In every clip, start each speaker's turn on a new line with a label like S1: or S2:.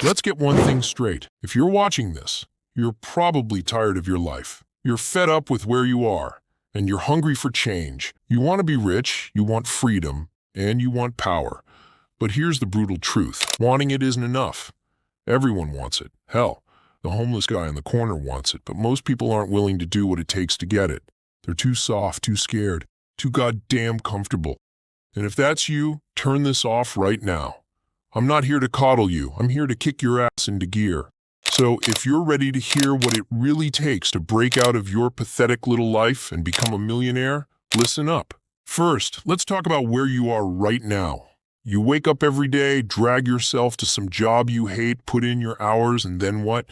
S1: Let's get one thing straight. If you're watching this, you're probably tired of your life. You're fed up with where you are, and you're hungry for change. You want to be rich, you want freedom, and you want power. But here's the brutal truth. Wanting it isn't enough. Everyone wants it. Hell, the homeless guy in the corner wants it, but most people aren't willing to do what it takes to get it. They're too soft, too scared, too goddamn comfortable. And if that's you, turn this off right now. I'm not here to coddle you. I'm here to kick your ass into gear. So if you're ready to hear what it really takes to break out of your pathetic little life and become a millionaire, listen up. First, let's talk about where you are right now. You wake up every day, drag yourself to some job you hate, put in your hours, and then what?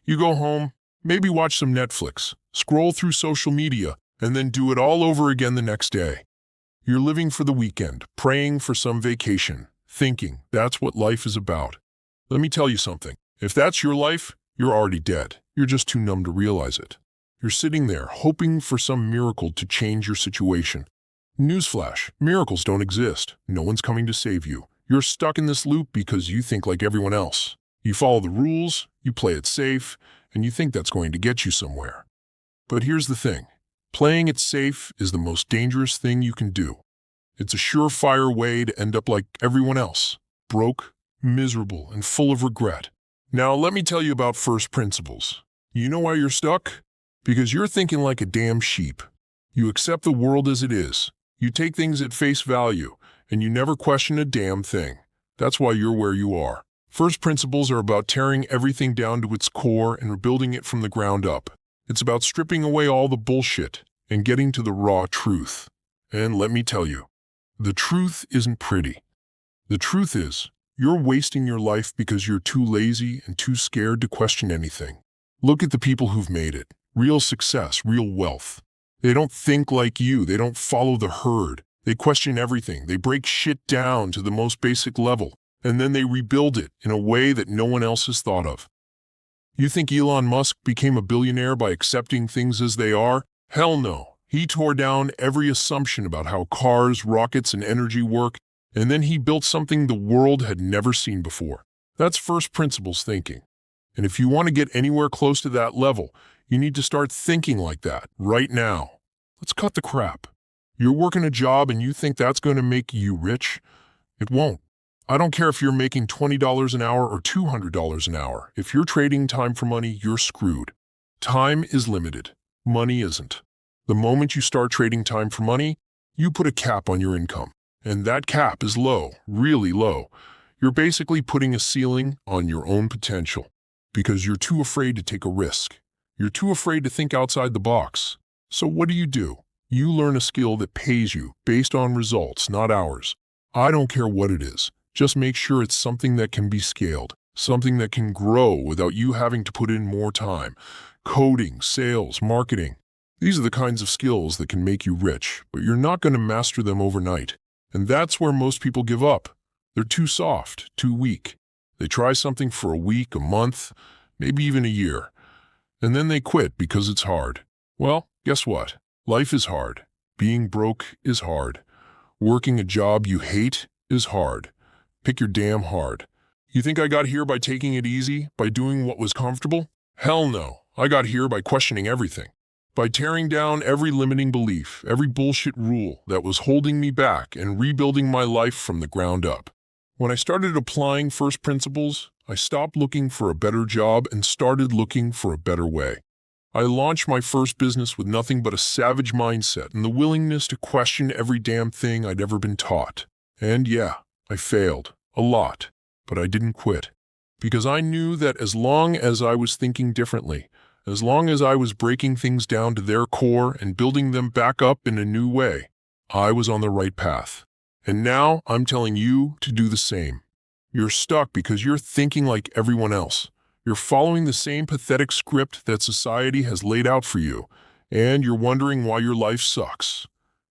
S1: You go home, maybe watch some Netflix, scroll through social media, and then do it all over again the next day. You're living for the weekend, praying for some vacation, thinking that's what life is about. Let me tell you something. If that's your life, you're already dead. You're just too numb to realize it. You're sitting there, hoping for some miracle to change your situation. Newsflash, miracles don't exist. No one's coming to save you. You're stuck in this loop because you think like everyone else. You follow the rules, you play it safe, and you think that's going to get you somewhere. But here's the thing. Playing it safe is the most dangerous thing you can do. It's a surefire way to end up like everyone else, broke, miserable, and full of regret. Now, let me tell you about first principles. You know why you're stuck? Because you're thinking like a damn sheep. You accept the world as it is. You take things at face value, and you never question a damn thing. That's why you're where you are. First principles are about tearing everything down to its core and rebuilding it from the ground up. It's about stripping away all the bullshit and getting to the raw truth. And let me tell you, the truth isn't pretty. The truth is, you're wasting your life because you're too lazy and too scared to question anything. Look at the people who've made it. Real success, real wealth. They don't think like you. They don't follow the herd. They question everything. They break shit down to the most basic level, and then they rebuild it in a way that no one else has thought of. You think Elon Musk became a billionaire by accepting things as they are? Hell no. He tore down every assumption about how cars, rockets, and energy work, and then he built something the world had never seen before. That's first principles thinking. And if you want to get anywhere close to that level, you need to start thinking like that right now. Let's cut the crap. You're working a job and you think that's going to make you rich? It won't. I don't care if you're making $20 an hour or $200 an hour. If you're trading time for money, you're screwed. Time is limited. Money isn't. The moment you start trading time for money, you put a cap on your income. And that cap is low, really low. You're basically putting a ceiling on your own potential because you're too afraid to take a risk. You're too afraid to think outside the box. So what do? You learn a skill that pays you based on results, not hours. I don't care what it is. Just make sure it's something that can be scaled, something that can grow without you having to put in more time. Coding, sales, marketing. These are the kinds of skills that can make you rich, but you're not going to master them overnight. And that's where most people give up. They're too soft, too weak. They try something for a week, a month, maybe even a year. And then they quit because it's hard. Well, guess what? Life is hard. Being broke is hard. Working a job you hate is hard. Pick your damn hard. You think I got here by taking it easy, by doing what was comfortable? Hell no. I got here by questioning everything. By tearing down every limiting belief, every bullshit rule that was holding me back and rebuilding my life from the ground up. When I started applying first principles, I stopped looking for a better job and started looking for a better way. I launched my first business with nothing but a savage mindset and the willingness to question every damn thing I'd ever been taught. And yeah, I failed. A lot. But I didn't quit. Because I knew that as long as I was thinking differently, as long as I was breaking things down to their core and building them back up in a new way, I was on the right path. And now I'm telling you to do the same. You're stuck because you're thinking like everyone else. You're following the same pathetic script that society has laid out for you, and you're wondering why your life sucks.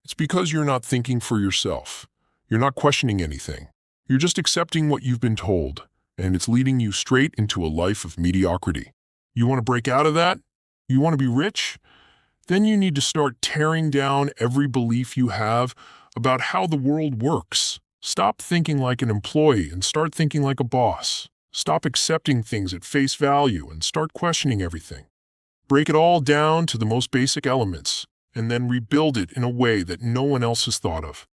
S1: It's because you're not thinking for yourself. You're not questioning anything. You're just accepting what you've been told, and it's leading you straight into a life of mediocrity. You want to break out of that? You want to be rich? Then you need to start tearing down every belief you have about how the world works. Stop thinking like an employee and start thinking like a boss. Stop accepting things at face value and start questioning everything. Break it all down to the most basic elements, and then rebuild it in a way that no one else has thought of.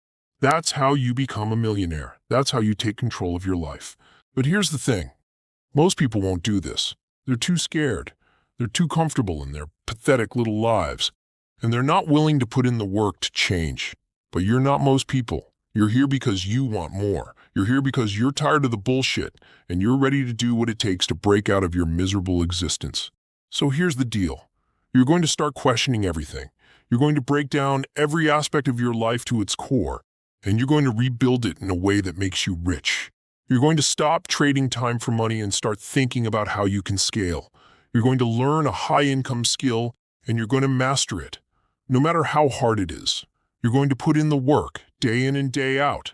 S1: That's how you become a millionaire. That's how you take control of your life. But here's the thing. Most people won't do this. They're too scared. They're too comfortable in their pathetic little lives, and they're not willing to put in the work to change. But you're not most people. You're here because you want more. You're here because you're tired of the bullshit, and you're ready to do what it takes to break out of your miserable existence. So here's the deal. You're going to start questioning everything. You're going to break down every aspect of your life to its core, and you're going to rebuild it in a way that makes you rich. You're going to stop trading time for money and start thinking about how you can scale. You're going to learn a high-income skill, and you're going to master it, no matter how hard it is. You're going to put in the work, day in and day out,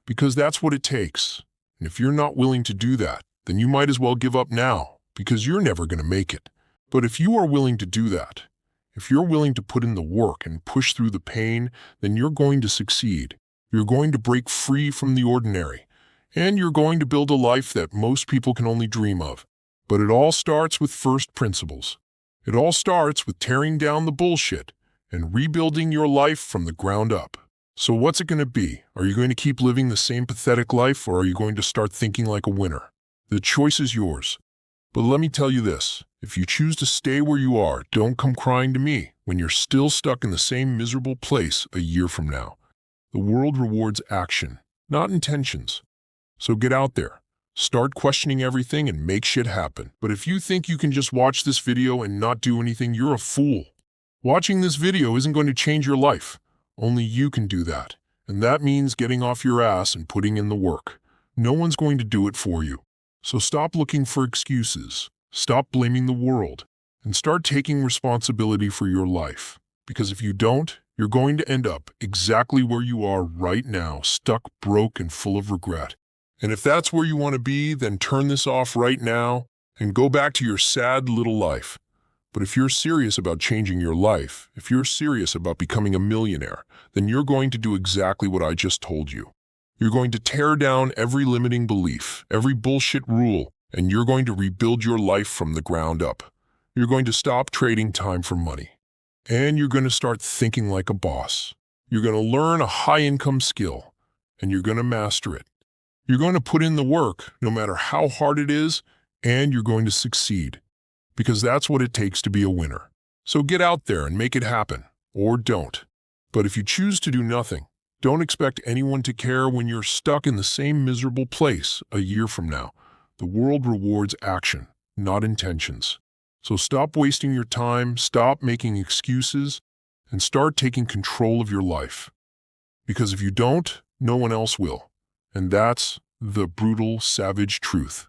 S1: because that's what it takes. And if you're not willing to do that, then you might as well give up now, because you're never going to make it. But if you are willing to do that, if you're willing to put in the work and push through the pain, then you're going to succeed. You're going to break free from the ordinary, and you're going to build a life that most people can only dream of. But it all starts with first principles. It all starts with tearing down the bullshit and rebuilding your life from the ground up. So what's it going to be? Are you going to keep living the same pathetic life, or are you going to start thinking like a winner? The choice is yours. But let me tell you this. If you choose to stay where you are, don't come crying to me when you're still stuck in the same miserable place a year from now. The world rewards action, not intentions. So get out there. Start questioning everything and make shit happen. But if you think you can just watch this video and not do anything, you're a fool. Watching this video isn't going to change your life. Only you can do that. And that means getting off your ass and putting in the work. No one's going to do it for you. So stop looking for excuses. Stop blaming the world. And start taking responsibility for your life. Because if you don't, you're going to end up exactly where you are right now, stuck, broke, and full of regret. And if that's where you want to be, then turn this off right now and go back to your sad little life. But if you're serious about changing your life, if you're serious about becoming a millionaire, then you're going to do exactly what I just told you. You're going to tear down every limiting belief, every bullshit rule, and you're going to rebuild your life from the ground up. You're going to stop trading time for money. And you're going to start thinking like a boss. You're going to learn a high-income skill, and you're going to master it. You're going to put in the work, no matter how hard it is, and you're going to succeed. Because that's what it takes to be a winner. So get out there and make it happen, or don't. But if you choose to do nothing, don't expect anyone to care when you're stuck in the same miserable place a year from now. The world rewards action, not intentions. So stop wasting your time, stop making excuses, and start taking control of your life. Because if you don't, no one else will. And that's the brutal, savage truth.